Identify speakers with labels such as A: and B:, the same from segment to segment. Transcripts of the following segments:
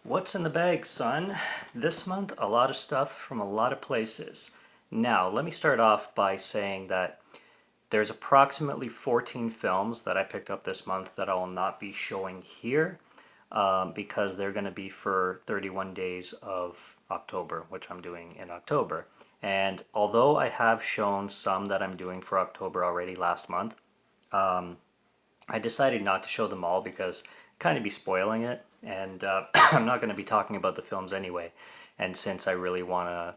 A: What's in the bag, son? This month, a lot of stuff from a lot of places. Now, let me start off by saying that there's approximately 14 films that I picked up this month that I will not be showing here because they're going to be for 31 days of October, which I'm doing in October. And although I have shown some that I'm doing for October already last month, I decided not to show them all because kind of be spoiling it, and I'm not going to be talking about the films anyway. And since I really want to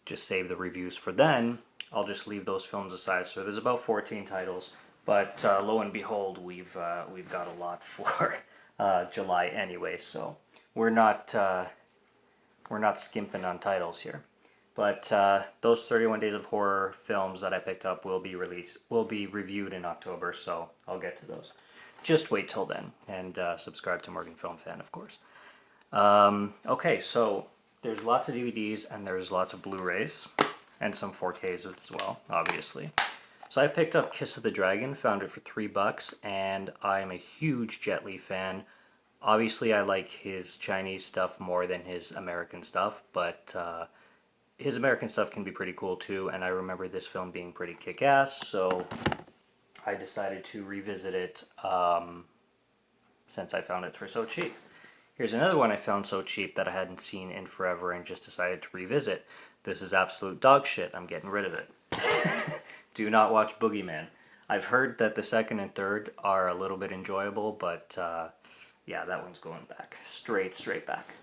A: just save the reviews for then, I'll just leave those films aside. So there's about 14 titles, but lo and behold, we've got a lot for July anyway. So we're not we're not skimping on titles here. But those 31 Days of Horror films that I picked up will be reviewed in October, so I'll get to those. Just wait till then, and subscribe to Morgan Film Fan, of course. Okay, so there's lots of DVDs and there's lots of Blu-rays, and some 4Ks as well, obviously. So I picked up Kiss of the Dragon, found it for $3, and I'm a huge Jet Li fan. Obviously, I like his Chinese stuff more than his American stuff, but his American stuff can be pretty cool too, and I remember this film being pretty kick-ass, so I decided to revisit it since I found it for so cheap. Here's another one I found so cheap that I hadn't seen in forever and just decided to revisit. This is absolute dog shit. I'm getting rid of it. Do not watch Boogeyman. I've heard that the second and third are a little bit enjoyable, but yeah, that one's going back. Straight back.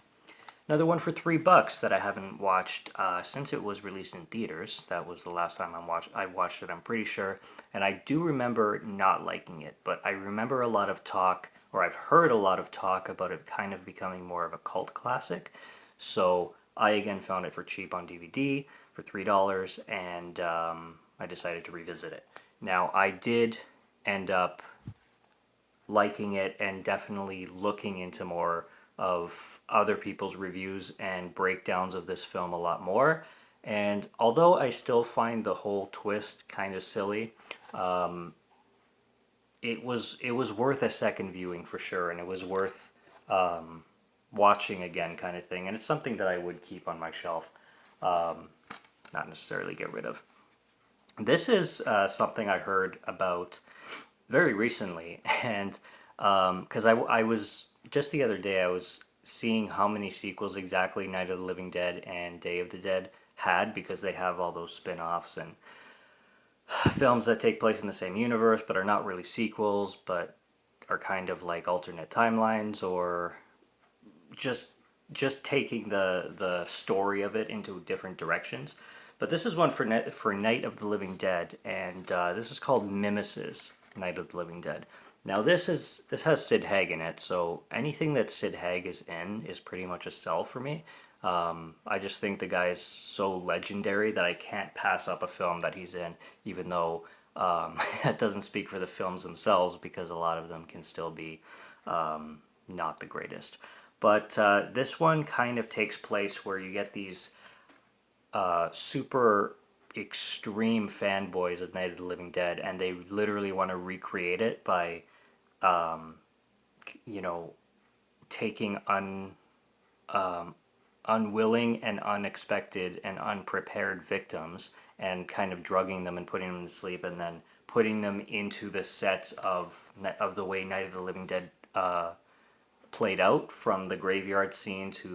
A: Another one for $3 that I haven't watched since it was released in theaters. That was the last time I watched it, I'm pretty sure. And I do remember not liking it, but I remember a lot of talk, or I've heard a lot of talk about it kind of becoming more of a cult classic. So I again found it for cheap on DVD for $3, and I decided to revisit it. Now, I did end up liking it and definitely looking into more of other people's reviews and breakdowns of this film a lot more. And although I still find the whole twist kind of silly, it was worth a second viewing for sure, and it was worth watching again, kind of thing. And it's something that I would keep on my shelf, not necessarily get rid of. This is something I heard about very recently, and because I was just the other day I was seeing how many sequels exactly Night of the Living Dead and Day of the Dead had, because they have all those spin-offs and films that take place in the same universe but are not really sequels, but are kind of like alternate timelines, or just taking the story of it into different directions. But this is one for Night of the Living Dead, and this is called Mimesis Night of the Living Dead. Now this has Sid Haig in it, so anything that Sid Haig is in is pretty much a sell for me. I just think the guy is so legendary that I can't pass up a film that he's in, even though that doesn't speak for the films themselves, because a lot of them can still be not the greatest. But this one kind of takes place where you get these super extreme fanboys of Night of the Living Dead, and they literally want to recreate it by, you know, taking unwilling and unexpected and unprepared victims and kind of drugging them and putting them to sleep, and then putting them into the sets of the way Night of the Living Dead played out, from the graveyard scene to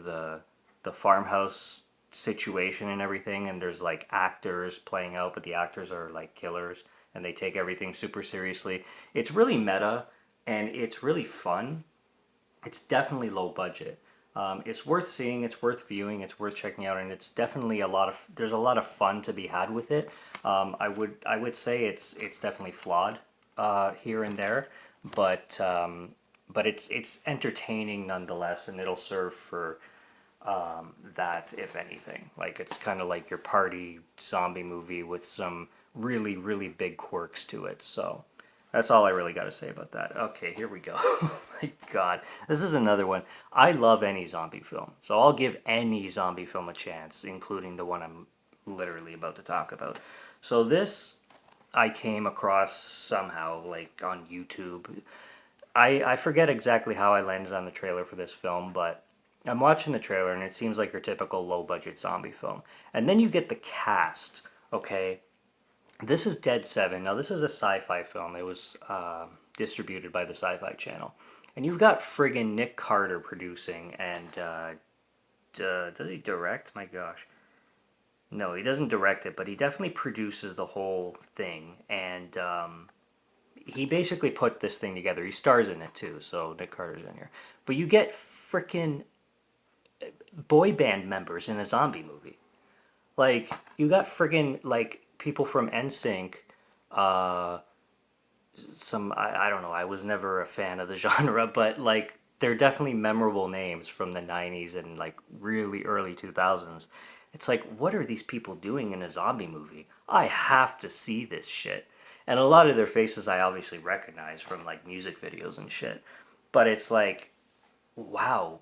A: the farmhouse situation and everything. And there's like actors playing out, but the actors are like killers, and they take everything super seriously. It's really meta, and it's really fun. It's definitely low budget. It's worth seeing, it's worth viewing, it's worth checking out, and it's definitely there's a lot of fun to be had with it. I would say it's definitely flawed here and there, but it's entertaining nonetheless, and it'll serve for that, if anything. Like, it's kind of like your party zombie movie with some really big quirks to it. So that's all I really got to say about that. Okay, here we go. Oh my god, this is another one. I love any zombie film, so I'll give any zombie film a chance, including the one I'm literally about to talk about. So this I came across somehow, like on YouTube. I forget exactly how I landed on the trailer for this film, but I'm watching the trailer and it seems like your typical low budget zombie film. And then you get the cast, okay? This is Dead Seven. Now, this is a sci fi film. It was distributed by the Sci Fi Channel. And you've got friggin' Nick Carter producing, and does he direct? My gosh. No, he doesn't direct it, but he definitely produces the whole thing. And he basically put this thing together. He stars in it too, so Nick Carter's in here. But you get freaking boy band members in a zombie movie. Like, you got friggin' like people from NSYNC, uh, I don't know, I was never a fan of the genre, but like they're definitely memorable names from the 90s and like really early 2000s. It's like, what are these people doing in a zombie movie? I have to see this shit. And a lot of their faces I obviously recognize from like music videos and shit. But it's like, wow,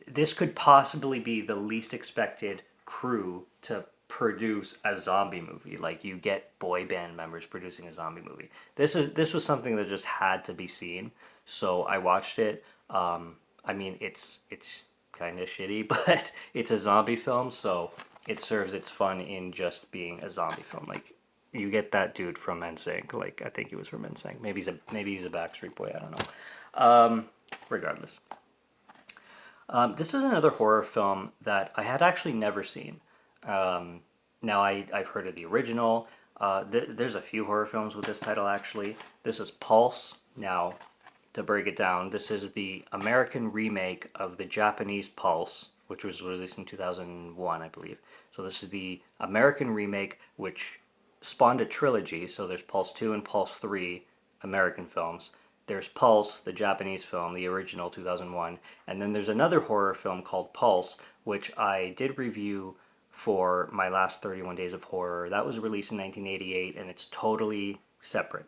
A: this could possibly be the least expected crew to produce a zombie movie. Like, you get boy band members producing a zombie movie. This was something that just had to be seen. So I watched it. I mean, it's kind of shitty, but it's a zombie film, so it serves its fun in just being a zombie film. Like, you get that dude from NSYNC. Like, I think he was from NSYNC. Maybe he's a Backstreet Boy. I don't know. Regardless. This is another horror film that I had actually never seen. Now, I've heard of the original. There's a few horror films with this title, actually. This is Pulse. Now, to break it down, this is the American remake of the Japanese Pulse, which was released in 2001, I believe. So this is the American remake, which spawned a trilogy. So there's Pulse 2 and Pulse 3 American films. There's Pulse, the Japanese film, the original 2001. And then there's another horror film called Pulse, which I did review for my last 31 Days of Horror. That was released in 1988, and it's totally separate.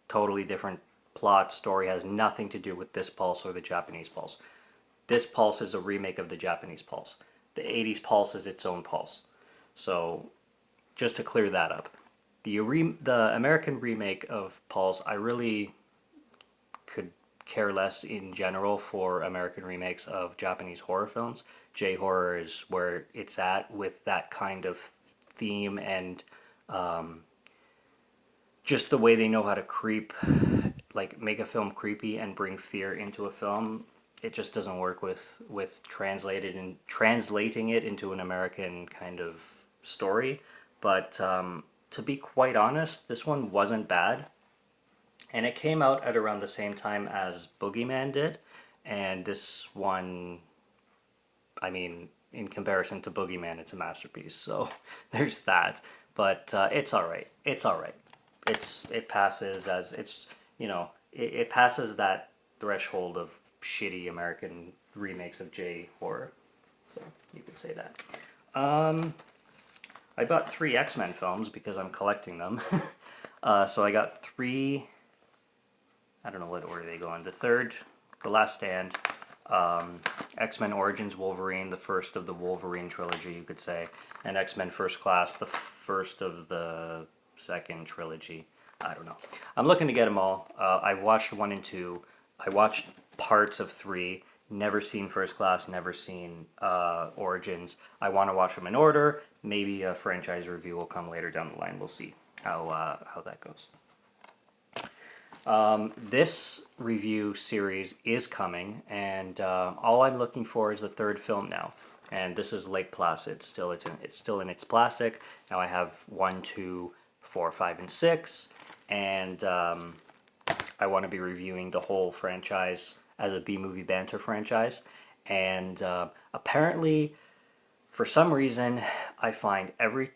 A: Totally different plot, story, has nothing to do with this Pulse or the Japanese Pulse. This Pulse is a remake of the Japanese Pulse. The 80s Pulse is its own Pulse. So, just to clear that up. The American remake of Pulse, I really could care less in general for American remakes of Japanese horror films. J-horror is where it's at with that kind of theme, and just the way they know how to make a film creepy and bring fear into a film. It just doesn't work with translating it into an American kind of story. But to be quite honest, this one wasn't bad. And it came out at around the same time as Boogeyman did. And this one, I mean, in comparison to Boogeyman, it's a masterpiece. So there's that. But it's all right. It's all right. It passes as it passes that threshold of shitty American remakes of J horror. So you could say that. I bought 3 X-Men films because I'm collecting them. So I got 3. I don't know what order they go in. The third, The Last Stand, X-Men Origins Wolverine, the first of the Wolverine trilogy, you could say, and X-Men First Class, the first of the second trilogy. I don't know. I'm looking to get them all. I've watched 1 and 2. I watched parts of 3. Never seen First Class. Never seen Origins. I want to watch them in order. Maybe a franchise review will come later down the line. We'll see how that goes. This review series is coming, and all I'm looking for is the 3rd film now. And this is Lake Placid. It's still in its plastic. Now I have 1, 2, 4, 5, and 6, and I want to be reviewing the whole franchise as a B-movie banter franchise. And apparently, for some reason, I find every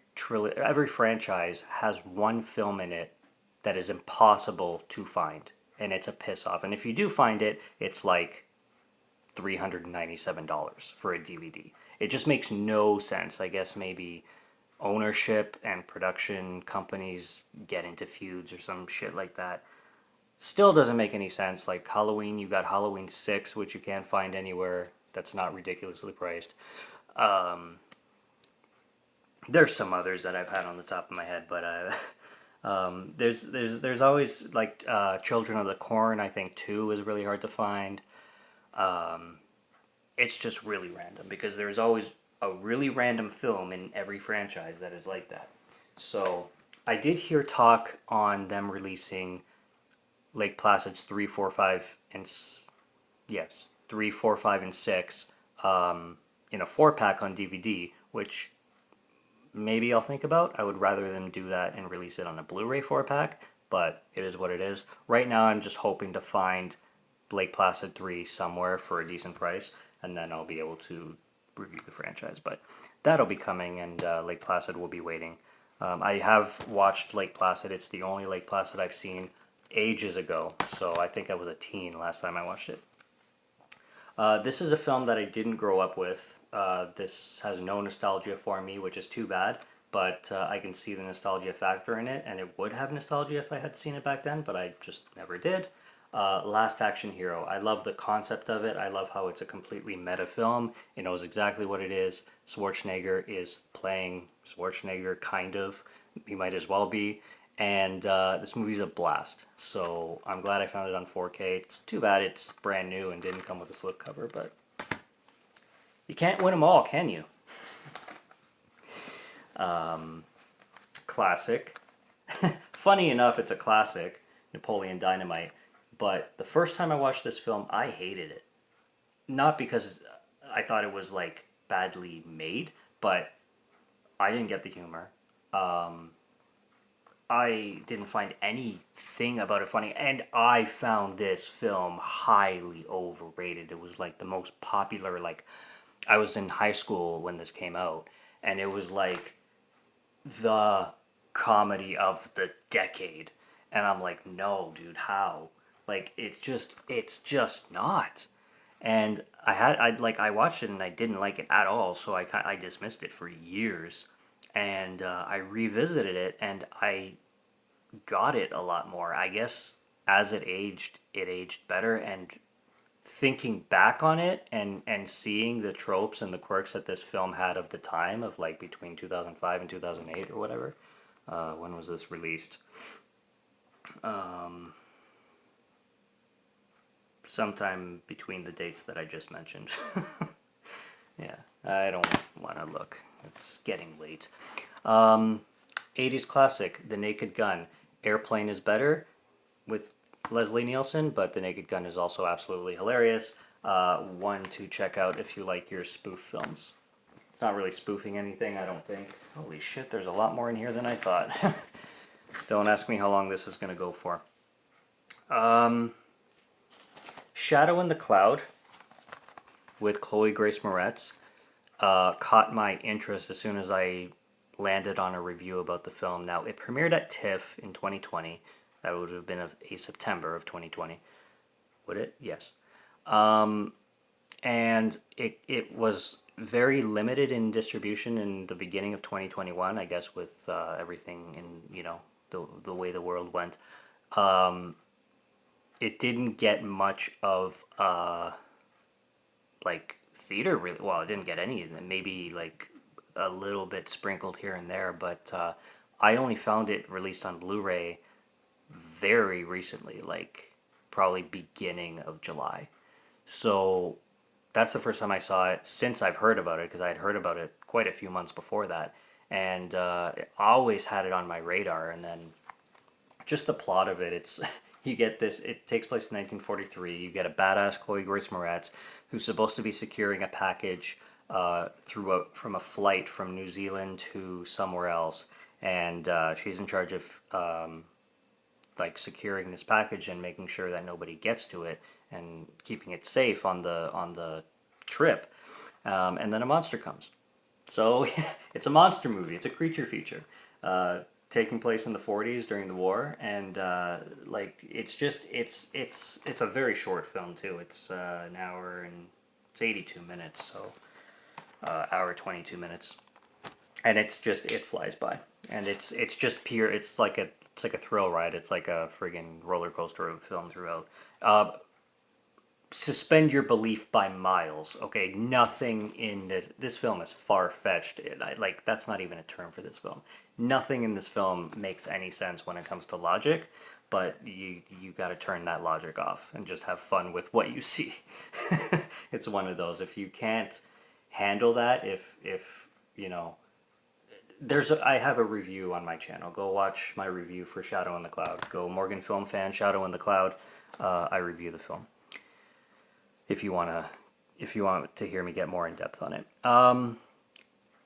A: franchise has one film in it that is impossible to find, and it's a piss off. And if you do find it, it's like $397 for a DVD. It just makes no sense. I guess maybe ownership and production companies get into feuds or some shit like that. Still doesn't make any sense. Like Halloween, you got Halloween 6, which you can't find anywhere. That's not ridiculously priced. There's some others that I've had on the top of my head, but there's always like Children of the Corn. I think 2 is really hard to find. it's just really random because there's always a really random film in every franchise that is like that. So I did hear talk on them releasing Lake Placid's 3, 4, 5, and yes, 3, 4, 5, and 6 in a 4 pack on DVD, which maybe I'll think about. I would rather them do that and release it on a Blu-ray 4 pack, but it is what it is. Right now, I'm just hoping to find Lake Placid 3 somewhere for a decent price, and then I'll be able to review the franchise. But that'll be coming, and Lake Placid will be waiting. I have watched Lake Placid. It's the only Lake Placid I've seen ages ago, so I think I was a teen last time I watched it. This is a film that I didn't grow up with. This has no nostalgia for me, which is too bad, but I can see the nostalgia factor in it, and it would have nostalgia if I had seen it back then, but I just never did. Last Action Hero. I love the concept of it. I love how it's a completely meta film. It knows exactly what it is. Schwarzenegger is playing Schwarzenegger, kind of. He might as well be. And this movie's a blast. So I'm glad I found it on 4K. It's too bad it's brand new and didn't come with a slipcover, but you can't win them all, can you? Classic. Funny enough, it's a classic, Napoleon Dynamite. But the first time I watched this film, I hated it. Not because I thought it was like badly made, but I didn't get the humor. I didn't find anything about it funny, and I found this film highly overrated. It was like the most popular, like, I was in high school when this came out, and it was like the comedy of the decade. And I'm like, no, dude, how? Like, it's just not. And I watched it and I didn't like it at all, so I dismissed it for years. And I revisited it and I got it a lot more. I guess as it aged better. And thinking back on it and seeing the tropes and the quirks that this film had of the time, of like between 2005 and 2008 or whatever. When was this released? Sometime between the dates that I just mentioned. Yeah, I don't want to look. It's getting late. 80s classic, The Naked Gun. Airplane is better with Leslie Nielsen, but The Naked Gun is also absolutely hilarious. One to check out if you like your spoof films. It's not really spoofing anything, I don't think. Holy shit, there's a lot more in here than I thought. Don't ask me how long this is going to go for. Shadow in the Cloud with Chloe Grace Moretz caught my interest as soon as I landed on a review about the film. Now, it premiered at TIFF in 2020. That would have been a September of 2020. Would it? Yes. And it was very limited in distribution in the beginning of 2021, I guess, with everything in, the way the world went. It didn't get much of like theater, really. Well, it didn't get any, maybe like a little bit sprinkled here and there, but I only found it released on Blu-ray very recently, like probably beginning of July. So that's the first time I saw it since I've heard about it, because I had heard about it quite a few months before that, and I always had it on my radar. And then just the plot of it, it's you get this, it takes place in 1943. You get a badass Chloe Grace Moretz who's supposed to be securing a package from a flight from New Zealand to somewhere else, and she's in charge of like securing this package and making sure that nobody gets to it and keeping it safe on the trip. And then a monster comes. So it's a monster movie. It's a creature feature. Taking place in the 40s during the war, and like it's a very short film too. It's an hour and it's 82 minutes, so hour 22 minutes, and it flies by, and it's just pure. It's like a thrill ride. It's like a friggin' roller coaster of a film throughout. Suspend your belief by miles. Okay, nothing in this film is far-fetched. Like, that's not even a term for this film. Nothing in this film makes any sense when it comes to logic, but you got to turn that logic off and just have fun with what you see. It's one of those. If you can't handle that, if you know, I have a review on my channel. Go watch my review for Shadow in the Cloud. Go Morgan Film Fan, Shadow in the Cloud. I review the film. If you want to hear me get more in depth on it.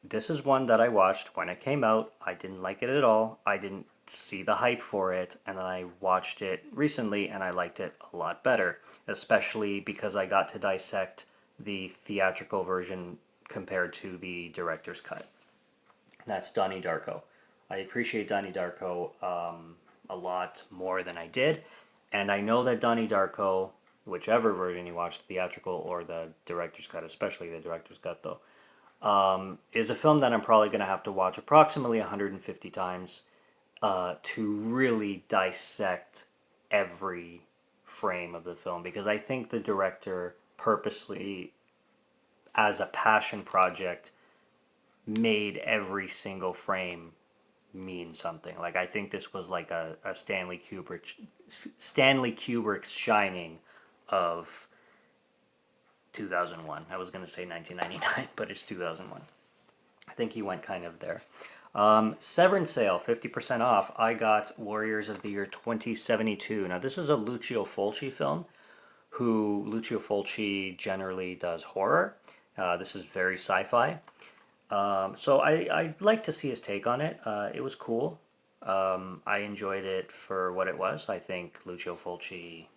A: This is one that I watched when it came out. I didn't like it at all. I didn't see the hype for it, and then I watched it recently and I liked it a lot better, especially because I got to dissect the theatrical version compared to the director's cut. That's Donnie Darko. I appreciate Donnie Darko a lot more than I did, and I know that Donnie Darko, whichever version you watch, the theatrical or the director's cut, especially the director's cut though, is a film that I'm probably going to have to watch approximately 150 times to really dissect every frame of the film, because I think the director purposely, as a passion project, made every single frame mean something. Like, I think this was like a Stanley Kubrick's Shining of 2001. I was going to say 1999, but it's 2001. I think he went kind of there. Severance sale, 50% off. I got Warriors of the Year 2072. Now, this is a Lucio Fulci film, Lucio Fulci generally does horror. This is very sci-fi. So I'd like to see his take on it. It was cool. I enjoyed it for what it was. I think Lucio Fulci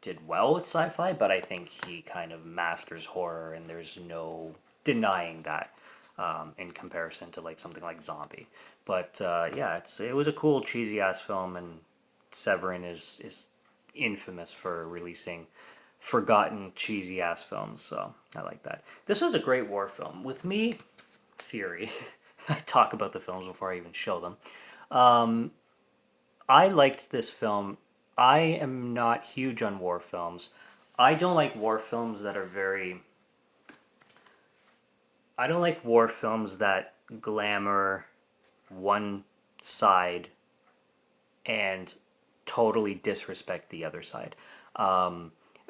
A: did well with sci-fi, but I think he kind of masters horror, and there's no denying that in comparison to like something like Zombie. But yeah, it was a cool cheesy ass film, and Severin is infamous for releasing forgotten cheesy ass films, so I like that. This was a great war film. With me, Fury. I talk about the films before I even show them. I liked this film. I am not huge on war films. I don't like war films that are very. I don't like war films that glamour one side and totally disrespect the other side.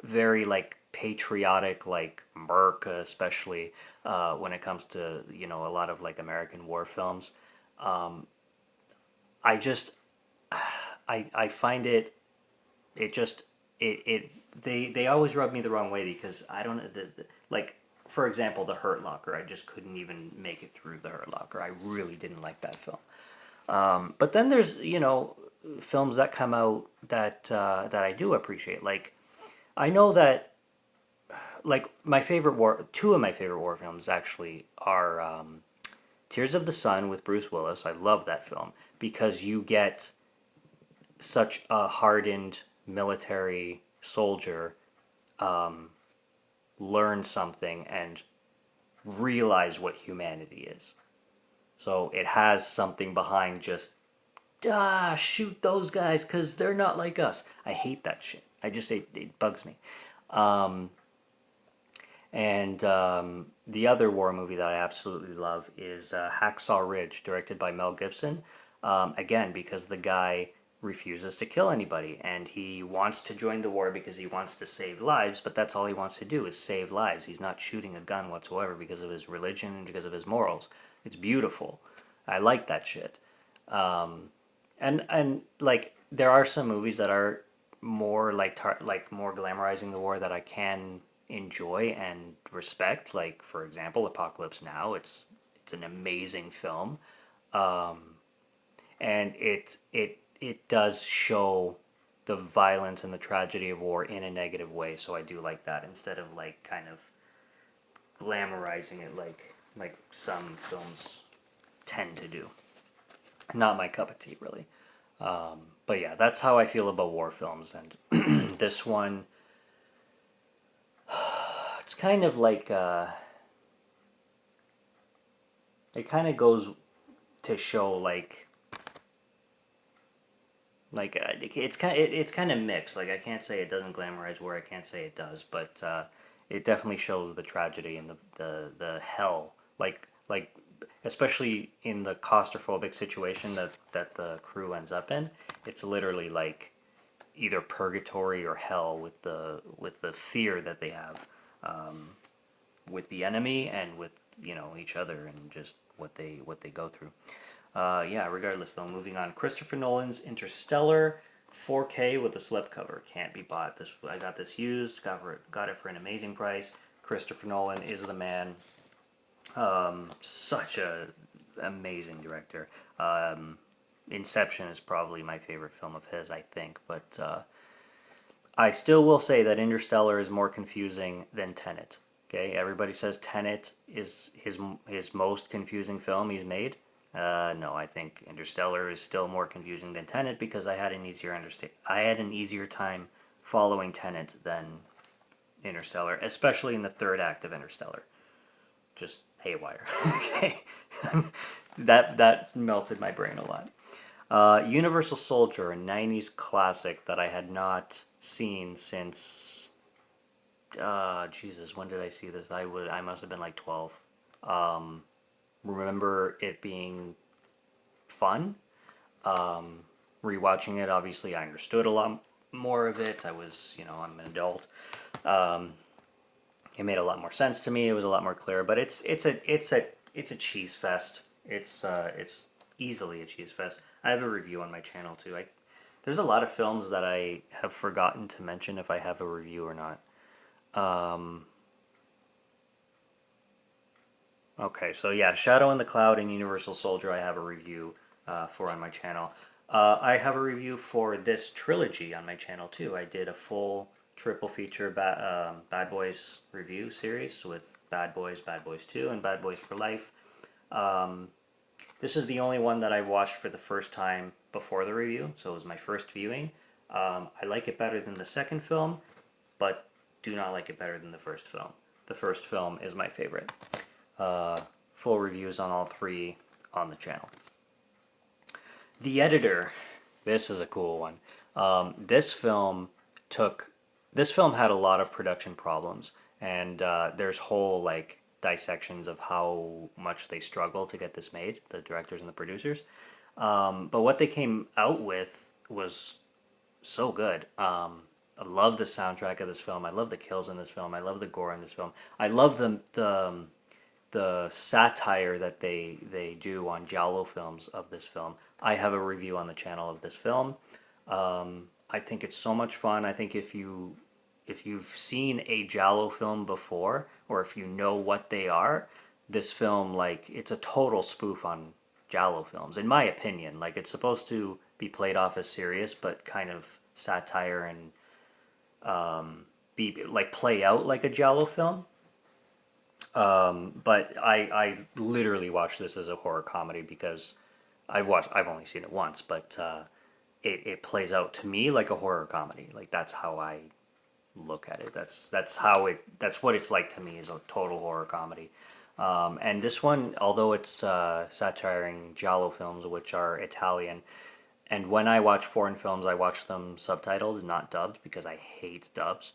A: Very like patriotic, like America, especially when it comes to a lot of like American war films. I just I find it just they always rub me the wrong way, because I don't like, for example, The Hurt Locker. I just couldn't even make it through The Hurt Locker. I really didn't like that film. But then there's films that come out that I do appreciate. Like, I know that, like, two of my favorite war films actually are Tears of the Sun with Bruce Willis. I love that film because you get such a hardened military soldier learn something and realize what humanity is. So it has something behind just, shoot those guys because they're not like us. I hate that shit. It bugs me. And the other war movie that I absolutely love is Hacksaw Ridge, directed by Mel Gibson. Again, because the guy refuses to kill anybody, and he wants to join the war because he wants to save lives, but that's all he wants to do is save lives. He's not shooting a gun whatsoever because of his religion and because of his morals. It's beautiful. I like that shit. And like, there are some movies that are more like more glamorizing the war that I can enjoy and respect. Like, for example, Apocalypse Now. It's an amazing film, and it does show the violence and the tragedy of war in a negative way. So I do like that, instead of like kind of glamorizing it like some films tend to do. Not my cup of tea, really. But yeah, that's how I feel about war films. And this one, it's kind of like it kind of goes to show it's kind of mixed. Like, I can't say it doesn't glamorize war. I can't say it does, but it definitely shows the tragedy and the hell. Like especially in the claustrophobic situation that the crew ends up in. It's literally like either purgatory or hell with the fear that they have with the enemy and with each other and just what they go through. Yeah, regardless though, moving on. Christopher Nolan's Interstellar, 4K with a slipcover, can't be bought. This I got this used, got it for an amazing price. Christopher Nolan is the man. Such a amazing director. Inception is probably my favorite film of his, I think, but I still will say that Interstellar is more confusing than Tenet. Okay, everybody says Tenet is his most confusing film he's made. No, I think Interstellar is still more confusing than Tenet because I had an easier time following Tenet than Interstellar, especially in the third act of Interstellar. Just haywire. Okay, that melted my brain a lot. Universal Soldier, a '90s classic that I had not seen since. Jesus, when did I see this? I must have been like 12. Remember it being fun. Rewatching it, obviously, I understood a lot more of it. I'm an adult. It made a lot more sense to me. It was a lot more clear. But it's a cheese fest. It's easily a cheese fest. I have a review on my channel too. There's a lot of films that I have forgotten to mention if I have a review or not. Okay, so yeah, Shadow in the Cloud and Universal Soldier I have a review for on my channel. I have a review for this trilogy on my channel too. I did a full triple feature Bad Boys review series with Bad Boys 2, and Bad Boys for Life. This is the only one that I watched for the first time before the review, so it was my first viewing. I like it better than the second film, but do not like it better than the first film. The first film is my favorite. Full reviews on all three on the channel. The Editor. This is a cool one. This film had a lot of production problems, and there's whole dissections of how much they struggled to get this made, the directors and the producers. But what they came out with was so good. I love the soundtrack of this film. I love the kills in this film. I love the gore in this film. I love the satire that they do on giallo films of this film. I have a review on the channel of this film. I think it's so much fun. I think if you've seen a giallo film before, or if you know what they are, this film, it's a total spoof on giallo films, in my opinion. It's supposed to be played off as serious, but kind of satire and play out like a giallo film. But I literally watched this as a horror comedy because I've only seen it once, but it plays out to me like a horror comedy. That's how I look at it. That's what it's like to me, is a total horror comedy. And this one, although it's satiring giallo films, which are Italian, and when I watch foreign films, I watch them subtitled, not dubbed, because I hate dubs.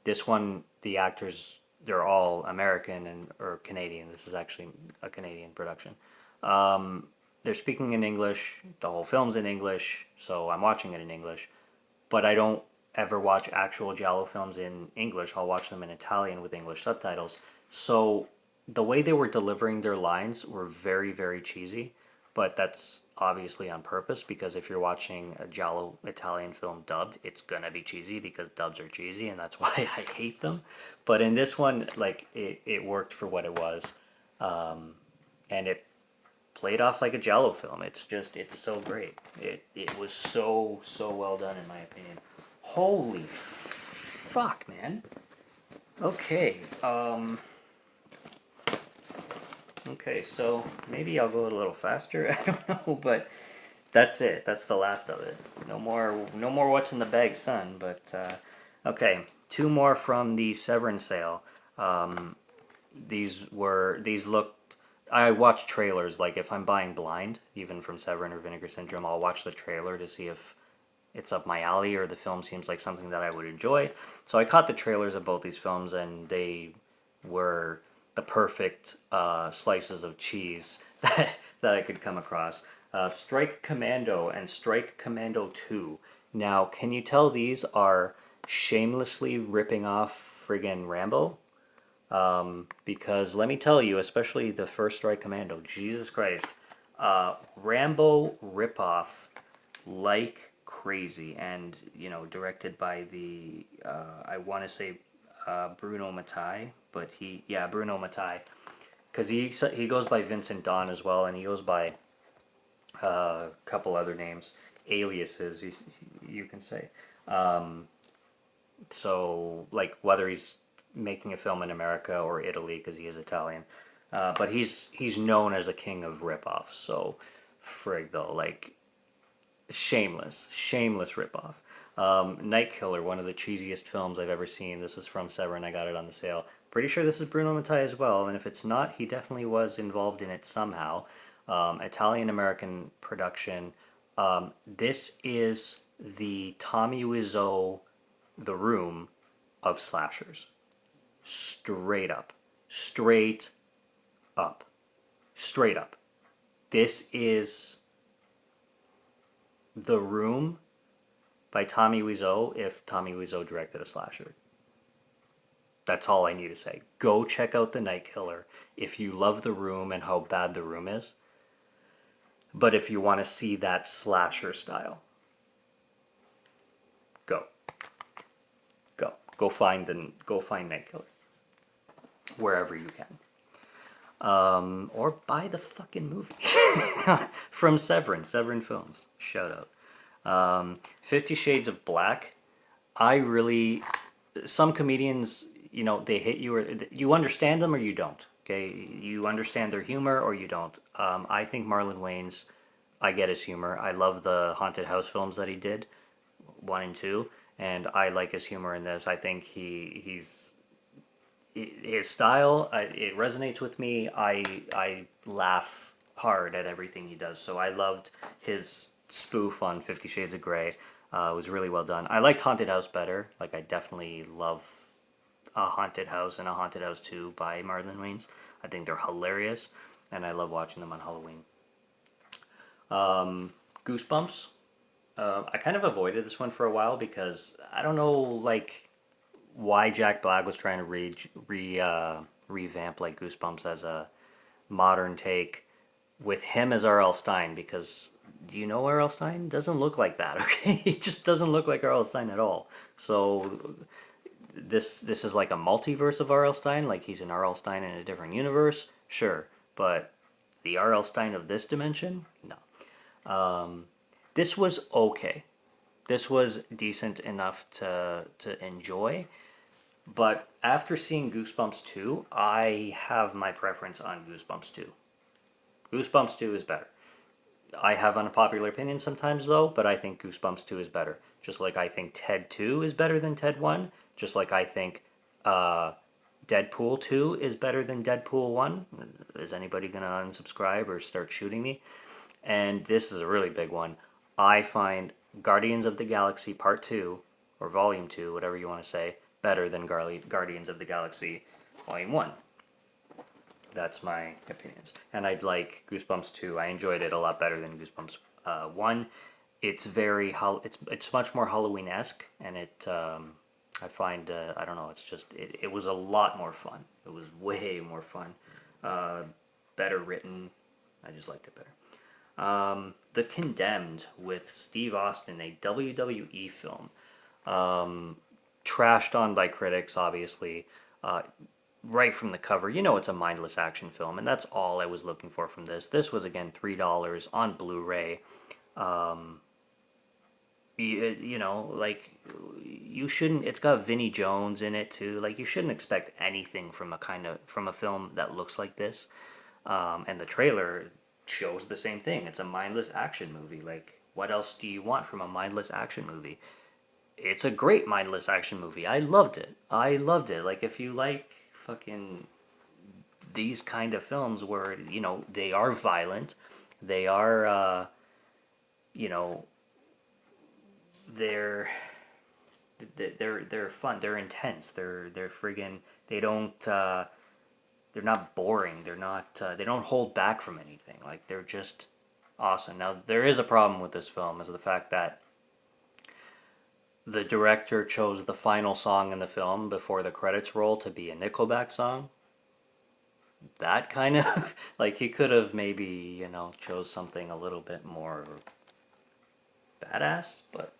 A: This one, the actors, they're all American or Canadian. This is actually a Canadian production. They're speaking in English. The whole film's in English, so I'm watching it in English. But I don't ever watch actual giallo films in English. I'll watch them in Italian with English subtitles. So the way they were delivering their lines were very, very cheesy. But that's obviously on purpose, because if you're watching a giallo Italian film dubbed, it's gonna be cheesy because dubs are cheesy, and that's why I hate them. But in this one, it worked for what it was, and it played off like a giallo film. It's so great. It was so well done, in my opinion. Holy fuck, man. Okay. Okay, so maybe I'll go a little faster. I don't know, but that's it. That's the last of it. No more what's in the bag, son. But okay, two more from the Severance sale. These looked. I watch trailers. If I'm buying blind, even from Severin or Vinegar Syndrome, I'll watch the trailer to see if it's up my alley or the film seems like something that I would enjoy. So I caught the trailers of both these films, and they were the perfect slices of cheese that I could come across. Strike Commando and Strike Commando 2. Now, can you tell these are shamelessly ripping off friggin' Rambo? Because let me tell you, especially the First Strike Commando, Jesus Christ, Rambo ripoff like crazy, and directed by the I want to say Bruno Mattei, but Bruno Mattei, because he goes by Vincent Don as well, and he goes by a couple other names, aliases, you can say. So like whether he's making a film in America or Italy because he is Italian, but he's known as the king of ripoffs. So frig though, like shameless ripoff. Night Killer, one of the cheesiest films I've ever seen. This is from Severin. I got it on the sale. Pretty sure this is Bruno Mattei as well, and if it's not, he definitely was involved in it somehow. Italian American production. This is the Tommy Wiseau, The Room of slashers. Straight up. Straight up. Straight up. This is The Room by Tommy Wiseau if Tommy Wiseau directed a slasher. That's all I need to say. Go check out The Night Killer if you love The Room and how bad The Room is. But if you want to see that slasher style, go. Go find Night Killer wherever you can. Or buy the fucking movie from Severin Films. Shout out. 50 Shades of Black. Some comedians, they hit you, or you understand them or you don't. Okay, you understand their humor or you don't. I think Marlon Wayans, I get his humor. I love the haunted house films that he did, 1 and 2, and I like his humor in this. I think his style, it resonates with me. I laugh hard at everything he does. So I loved his spoof on 50 Shades of Grey. It was really well done. I liked Haunted House better. Like, I definitely love A Haunted House and A Haunted House 2 by Marlon Wayans. I think they're hilarious, and I love watching them on Halloween. Goosebumps. I kind of avoided this one for a while because I don't know, like, why Jack Black was trying to revamp like Goosebumps as a modern take with him as R.L. Stine, because do you know R.L. Stine? Doesn't look like that, okay? He just doesn't look like R.L. Stine at all. So this is like a multiverse of R.L. Stine, like he's an R.L. Stine in a different universe, sure, but the R.L. Stine of this dimension, no. This was okay. This was decent enough to enjoy, but after seeing Goosebumps 2, I have my preference on Goosebumps 2. Goosebumps 2 is better. I have unpopular opinions sometimes though, but I think Goosebumps 2 is better. Just like I think Ted 2 is better than Ted 1, just like I think Deadpool 2 is better than Deadpool 1. Is anybody going to unsubscribe or start shooting me? And this is a really big one. I find Guardians of the Galaxy Part 2, or Volume 2, whatever you want to say, better than Guardians of the Galaxy Volume 1. That's my opinions. And I'd like Goosebumps 2. I enjoyed it a lot better than Goosebumps 1. It's it's much more Halloween-esque, and I find, I don't know, it was a lot more fun. It was way more fun. Better written. I just liked it better. The Condemned with Steve Austin, a WWE film. Trashed on by critics, obviously. Right from the cover, it's a mindless action film, and that's all I was looking for from this. This was, again, $3 on Blu-ray. Like, you shouldn't, it's got Vinnie Jones in it, too. Like, you shouldn't expect anything from a film that looks like this. And the trailer shows the same thing. It's a mindless action movie. Like, what else do you want from a mindless action movie? It's a great mindless action movie. I loved it. Like, if you like fucking these kind of films where, they are violent, they are, they're fun, they're intense, they're friggin', they're not boring, they don't hold back from anything, like, they're just awesome. Now, there is a problem with this film, is the fact that The director chose the final song in the film before the credits roll to be a Nickelback song. That kind of like he could have maybe, chose something a little bit more badass, but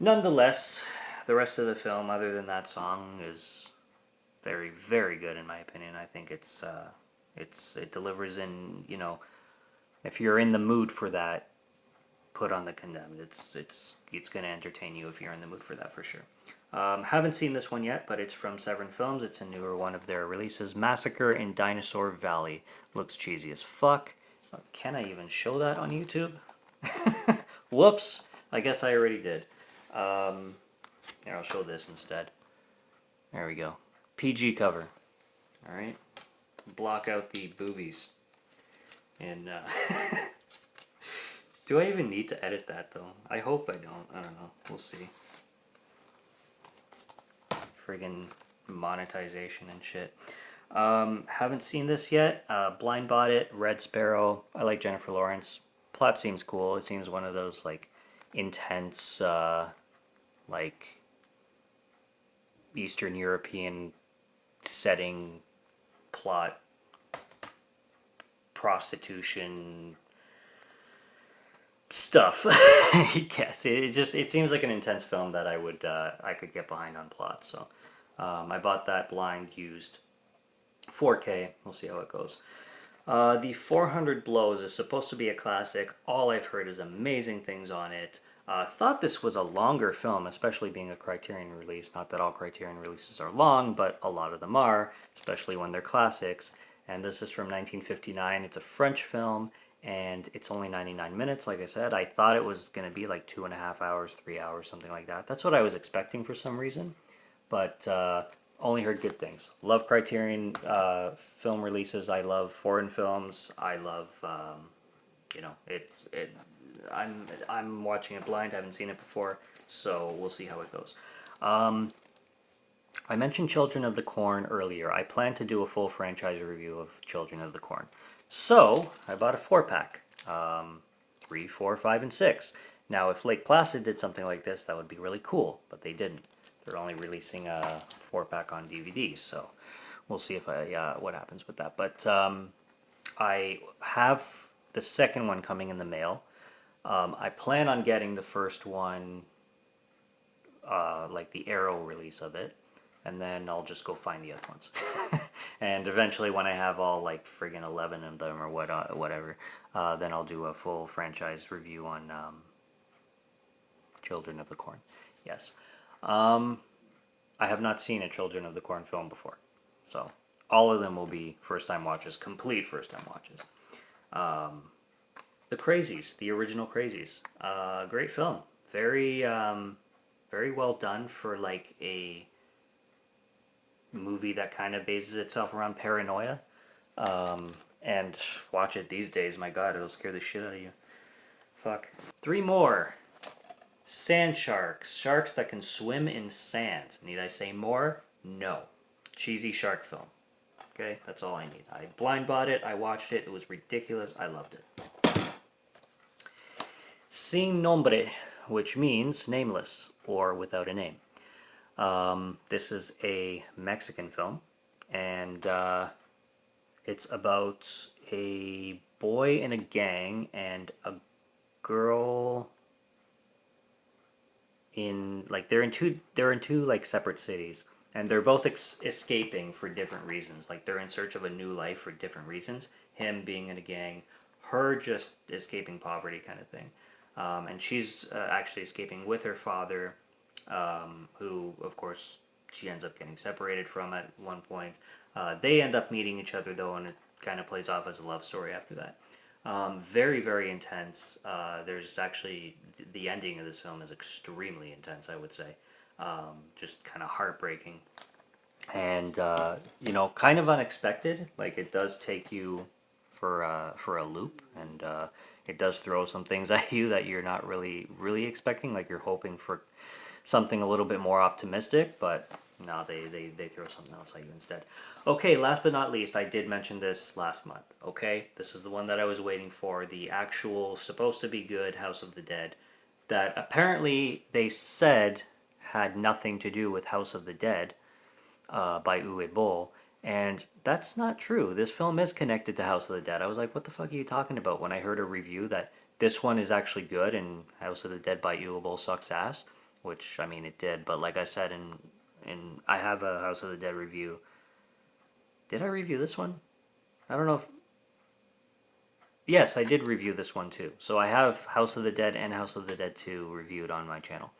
A: nonetheless, the rest of the film, other than that song, is very, very good in my opinion. I think it delivers in, if you're in the mood for that, put on The Condemned. It's gonna entertain you if you're in the mood for that for sure. Haven't seen this one yet, but it's from Severin Films. It's a newer one of their releases. Massacre in Dinosaur Valley. Looks cheesy as fuck. Can I even show that on YouTube? Whoops. I guess I already did. Here, I'll show this instead. There we go. PG cover. Alright. Block out the boobies. And, do I even need to edit that, though? I hope I don't. I don't know. We'll see. Friggin' monetization and shit. Haven't seen this yet. Blind Bought It, Red Sparrow. I like Jennifer Lawrence. Plot seems cool. It seems one of those, like, intense, like, Eastern European setting plot, prostitution stuff. Yes, it seems like an intense film that I could get behind on plot. So I bought that blind used 4K. We'll see how it goes. The 400 Blows is supposed to be a classic. All I've heard is amazing things on it. Thought this was a longer film, especially being a Criterion release. Not that all Criterion releases are long, but a lot of them are, especially when they're classics. And this is from 1959. It's a French film, and it's only 99 minutes, like I said. I thought it was going to be like 2.5 hours, 3 hours, something like that. That's what I was expecting for some reason, but only heard good things. Love Criterion film releases. I love foreign films. I love, I'm watching it blind. I haven't seen it before, so we'll see how it goes. I mentioned Children of the Corn earlier. I plan to do a full franchise review of Children of the Corn. So, I bought a 4-pack. 3, 4, 5, and 6. Now, if Lake Placid did something like this, that would be really cool, but they didn't. They're only releasing a 4-pack on DVD, so we'll see if what happens with that. But I have the second one coming in the mail. I plan on getting the first one, like the Arrow release of it, and then I'll just go find the other ones. And eventually, when I have all like friggin' 11 of them or whatever, then I'll do a full franchise review on Children of the Corn. Yes. I have not seen a Children of the Corn film before, so all of them will be first-time watches, complete first-time watches. The Crazies, the original Crazies, great film, very very well done for like a movie that kind of bases itself around paranoia. And watch it these days, my god, it'll scare the shit out of you. Fuck. 3 more. Sand sharks. Sharks that can swim in sand. Need I say more? No. Cheesy shark film. Okay, that's all I need. I blind bought it, I watched it, it was ridiculous, I loved it. Sin nombre, which means nameless, or without a name. This is a Mexican film, and it's about a boy in a gang and a girl in, like, they're in two like separate cities, and they're both escaping for different reasons. Like, they're in search of a new life for different reasons. Him being in a gang, her just escaping poverty kind of thing. And she's actually escaping with her father, who, of course, she ends up getting separated from at one point. They end up meeting each other, though, and it kind of plays off as a love story after that. Very, very intense. There's actually, the ending of this film is extremely intense, I would say. Just kind of heartbreaking. And, kind of unexpected. Like, it does take you for a loop, and it does throw some things at you that you're not really expecting. Like, you're hoping for something a little bit more optimistic, but no, they throw something else at you instead. Okay, last but not least, I did mention this last month, okay? This is the one that I was waiting for, the actual, supposed to be good House of the Dead that apparently they said had nothing to do with House of the Dead by Uwe Boll. And that's not true. This film is connected to House of the Dead. I was like, what the fuck are you talking about when I heard a review that this one is actually good and House of the Dead by Uwe Boll sucks ass? Which, I mean, it did. But like I said, I have a House of the Dead review. Did I review this one? I don't know if... Yes, I did review this one too. So I have House of the Dead and House of the Dead 2 reviewed on my channel.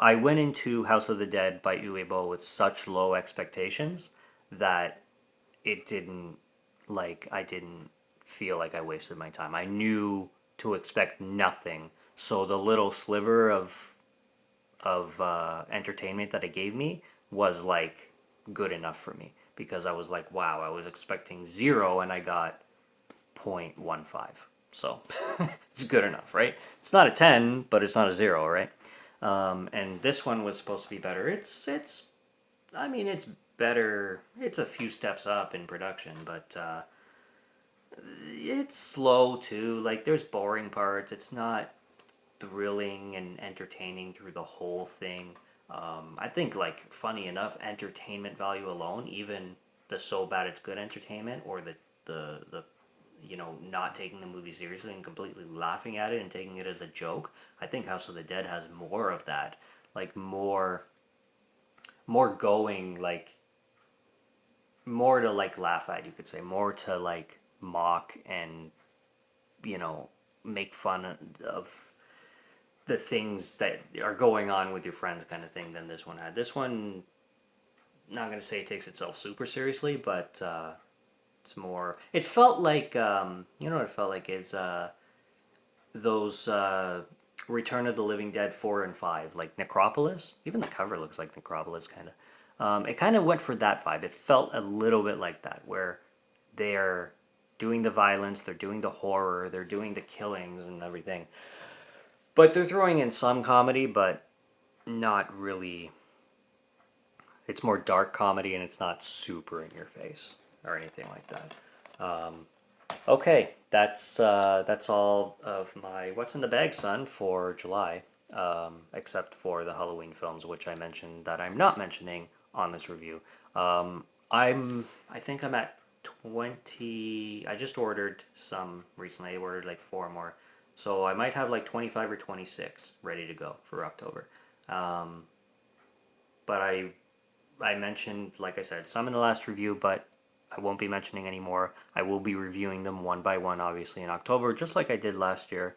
A: I went into House of the Dead by Uwe Boll with such low expectations that it didn't, like, I didn't feel like I wasted my time. I knew to expect nothing. So the little sliver of entertainment that it gave me was, like, good enough for me. Because I was like, wow, I was expecting 0 and I got 0.15. So it's good enough, right? It's not a 10, but it's not a 0, right? And this one was supposed to be better. I mean, it's better. It's a few steps up in production, but it's slow too. Like, there's boring parts. It's not thrilling and entertaining through the whole thing. I think, like, funny enough, entertainment value alone, even the so bad it's good entertainment, or the not taking the movie seriously and completely laughing at it and taking it as a joke. I think House of the Dead has more of that, like more going, like more to like laugh at, you could say, more to like mock and make fun of the things that are going on with your friends, kind of thing, than this one had. This one, not gonna say it takes itself super seriously, but it's more. It felt like you know what it felt like is those Return of the Living Dead 4 and 5, like Necropolis. Even the cover looks like Necropolis, kind of. It kind of went for that vibe. It felt a little bit like that, where they're doing the violence, they're doing the horror, they're doing the killings and everything. But they're throwing in some comedy, but not really. It's more dark comedy and it's not super in your face or anything like that. Okay, that's all of my what's in the bag, son, for July, except for the Halloween films, which I mentioned that I'm not mentioning on this review. I think I'm at 20. I just ordered some recently. I ordered like 4 more, so I might have like 25 or 26 ready to go for October. But I mentioned, like I said, some in the last review, but I won't be mentioning any more. I will be reviewing them one by one, obviously, in October, just like I did last year.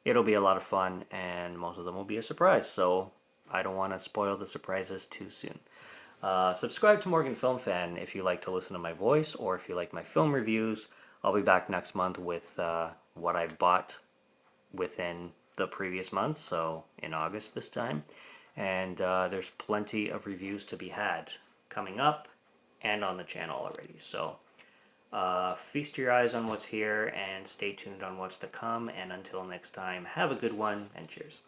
A: It'll be a lot of fun, and most of them will be a surprise, so I don't want to spoil the surprises too soon. Subscribe to Morgan Film Fan if you like to listen to my voice, or if you like my film reviews. I'll be back next month with what I've bought within the previous month, so in August this time. And there's plenty of reviews to be had coming up and on the channel already. So feast your eyes on what's here and stay tuned on what's to come. And until next time, have a good one and cheers.